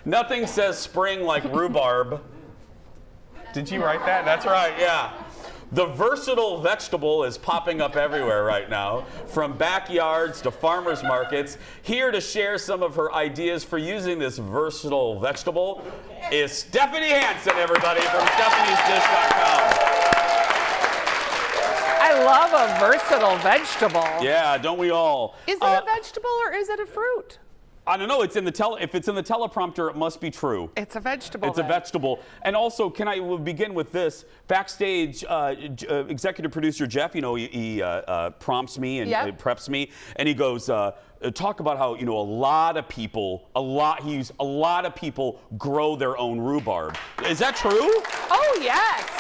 Nothing says spring like rhubarb. Did you write that? That's right, yeah. The versatile vegetable is popping up everywhere right now, from backyards to farmers markets. Here to share some of her ideas for using this versatile vegetable is Stephanie Hansen, everybody, from Stephanie'sDish.com. I love a versatile vegetable. Yeah, don't we all? Is it a vegetable or is it a fruit? I don't know. It's in the if it's in the teleprompter, it must be true. It's a vegetable. It's a vegetable. And also, we'll begin with this. Backstage, executive producer Jeff, he prompts me and preps me, and he goes, talk about how a lot of people grow their own rhubarb. Is that true? Oh yes.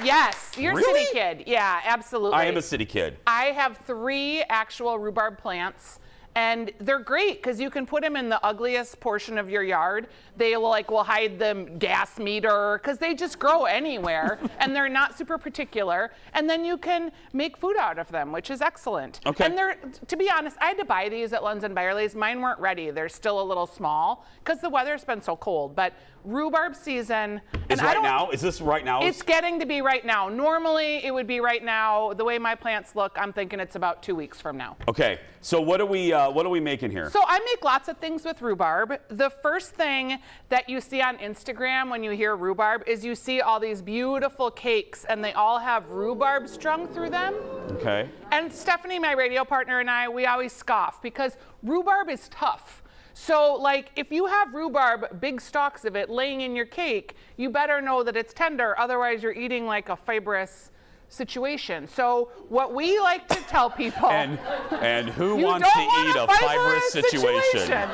Yes, you're Really? a city kid. Yeah, absolutely. I am a city kid. I have 3 actual rhubarb plants. And they're great because you can put them in the ugliest portion of your yard. They will hide the gas meter because they just grow anywhere and they're not super particular. And then you can make food out of them, which is excellent. Okay. And to be honest, I had to buy these at Lunds and Byerly's. Mine weren't ready. They're still a little small because the weather's been so cold. But rhubarb season. Is right now? Is this right now? It's getting to be right now. Normally it would be right now. The way my plants look, I'm thinking it's about 2 weeks from now. Okay. So what are we making here? So I make lots of things with rhubarb. The first thing that you see on Instagram when you hear rhubarb is you see all these beautiful cakes and they all have rhubarb strung through them. Okay. And Stephanie, my radio partner, and I, we always scoff because rhubarb is tough. So if you have rhubarb, big stalks of it laying in your cake, you better know that it's tender, otherwise you're eating like a fibrous situation. So what we like to tell people... And who wants to eat a fibrous situation?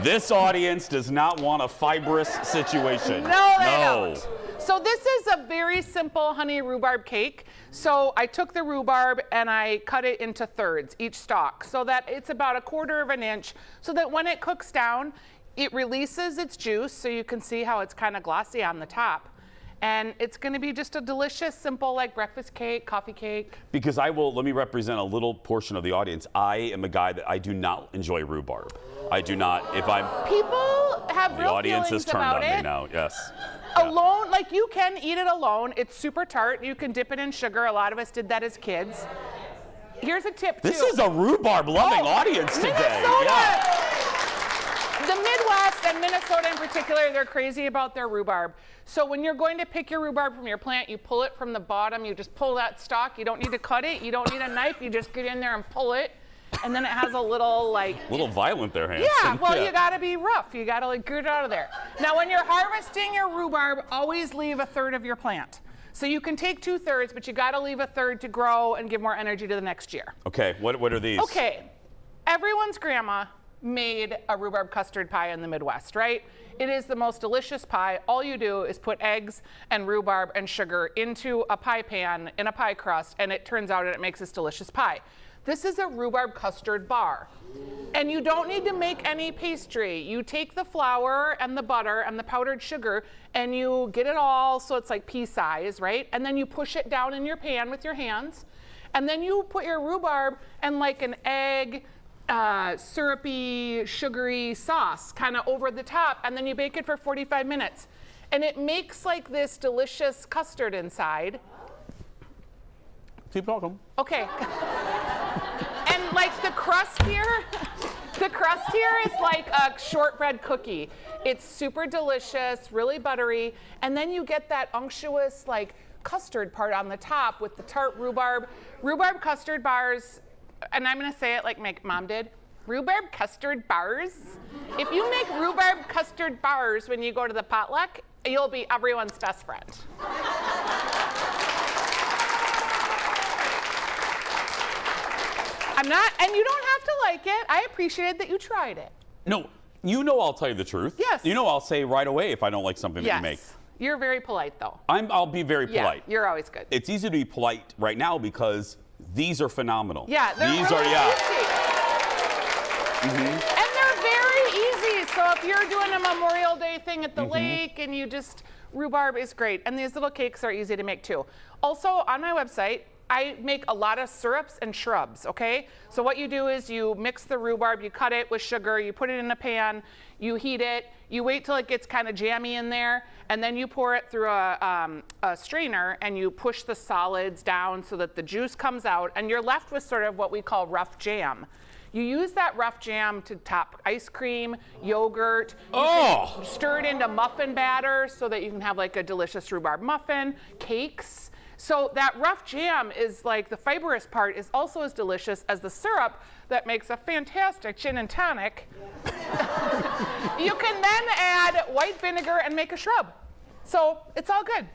This audience does not want a fibrous situation. No, they don't. So this is a very simple honey rhubarb cake. So I took the rhubarb and I cut it into thirds, each stalk, so that it's about 1/4 of an inch, so that when it cooks down, it releases its juice, so you can see how it's kind of glossy on the top. And it's going to be just a delicious, simple, breakfast cake, coffee cake. Because let me represent a little portion of the audience. I am a guy that I do not enjoy rhubarb. I do not. People have the real audience feelings is turned about on it. me now. Yes. Alone, you can eat it alone. It's super tart. You can dip it in sugar. A lot of us did that as kids. Here's a tip, too. This is a rhubarb-loving audience today. Minnesota! The Midwest and Minnesota in particular, they're crazy about their rhubarb. So when you're going to pick your rhubarb from your plant, you pull it from the bottom. You just pull that stalk. You don't need to cut it. You don't need a knife. You just get in there and pull it. And then it has a little little violent there, Hansen. Yeah, well, you gotta be rough. You gotta get it out of there. Now, when you're harvesting your rhubarb, always leave 1/3 of your plant. So you can take 2/3, but you gotta leave 1/3 to grow and give more energy to the next year. Okay, what are these? Okay, everyone's grandma made a rhubarb custard pie in the Midwest, right? It is the most delicious pie. All you do is put eggs and rhubarb and sugar into a pie pan in a pie crust, and it turns out and it makes this delicious pie. This is a rhubarb custard bar. And you don't need to make any pastry. You take the flour and the butter and the powdered sugar and you get it all so it's like pea size, right? And then you push it down in your pan with your hands. And then you put your rhubarb and an egg, syrupy, sugary sauce kind of over the top, and then you bake it for 45 minutes. And it makes this delicious custard inside. Keep talking. Okay. And the crust here is like a shortbread cookie. It's super delicious, really buttery, and then you get that unctuous custard part on the top with the tart rhubarb. Rhubarb custard bars, and I'm gonna say it like my mom did, rhubarb custard bars. If you make rhubarb custard bars when you go to the potluck, you'll be everyone's best friend. And you don't have to like it. I appreciated that you tried it. No, I'll tell you the truth. Yes. I'll say right away if I don't like something that you make. You're very polite, though. I'll be very polite. You're always good. It's easy to be polite right now because these are phenomenal. Yeah, they're these really are, easy. And they're very easy. So if you're doing a Memorial Day thing at the lake and rhubarb is great. And these little cakes are easy to make too. Also, on my website, I make a lot of syrups and shrubs, okay? So what you do is you mix the rhubarb, you cut it with sugar, you put it in a pan, You heat it. You wait till it gets kind of jammy in there, and then you pour it through a strainer, and you push the solids down so that the juice comes out, and you're left with sort of what we call rough jam. You use that rough jam to top ice cream, yogurt. You can stir it into muffin batter so that you can have like a delicious rhubarb muffin, cakes. So that rough jam is like the fibrous part is also as delicious as the syrup that makes a fantastic gin and tonic. You can then add white vinegar and make a shrub. So it's all good.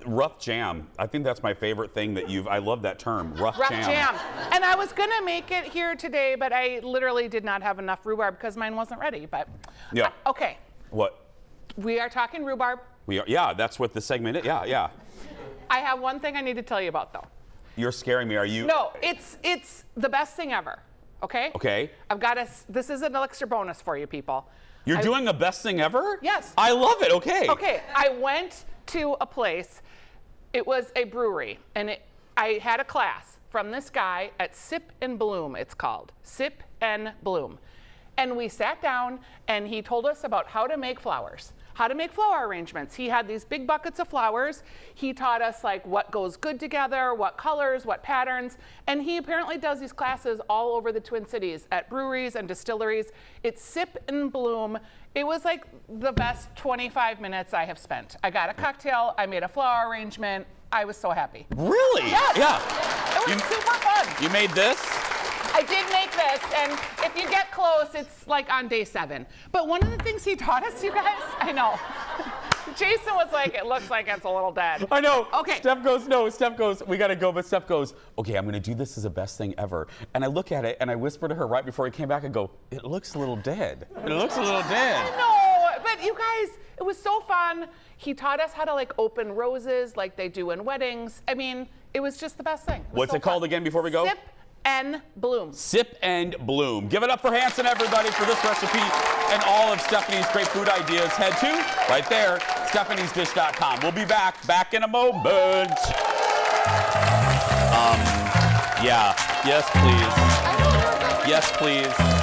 Rough jam. I think that's my favorite thing that I love that term, rough jam. And I was gonna make it here today, but I literally did not have enough rhubarb because mine wasn't ready, but. Yeah. Okay. What? We are talking rhubarb. Yeah, that's what the segment is, yeah. I have one thing I need to tell you about though. You're scaring me, are you? No, it's the best thing ever, okay? Okay. This is an extra bonus for you people. You're doing a best thing ever? Yes. I love it, okay. Okay, I went to a place. It was a brewery, and I had a class from this guy at Sip and Bloom, it's called. Sip and Bloom. And we sat down, and he told us about how to make flowers, how to make flower arrangements. He had these big buckets of flowers. He taught us like what goes good together, what colors, what patterns, and he apparently does these classes all over the Twin Cities at breweries and distilleries. It's Sip and Bloom. It was like the best 25 minutes I have spent. I got a cocktail, I made a flower arrangement. I was so happy. Really? Yes. Yeah. It was super fun. You made this? I did make this, and if you get close, it's like on day 7. But one of the things he taught us, you guys, I know. Jason was like, it looks like it's a little dead. I know. Okay. Steph goes, we gotta go, but Steph goes, okay, I'm gonna do this as the best thing ever. And I look at it and I whisper to her right before he came back and go, it looks a little dead. It looks a little dead. No, but you guys, it was so fun. He taught us how to like open roses like they do in weddings. I mean, it was just the best thing. What's it called again before we go? Sip and Bloom. Sip and Bloom. Give it up for Hansen, everybody, for this recipe and all of Stephanie's great food ideas. Head to, right there, stephaniesdish.com. We'll be back in a moment. Yeah, yes, please. Yes, please.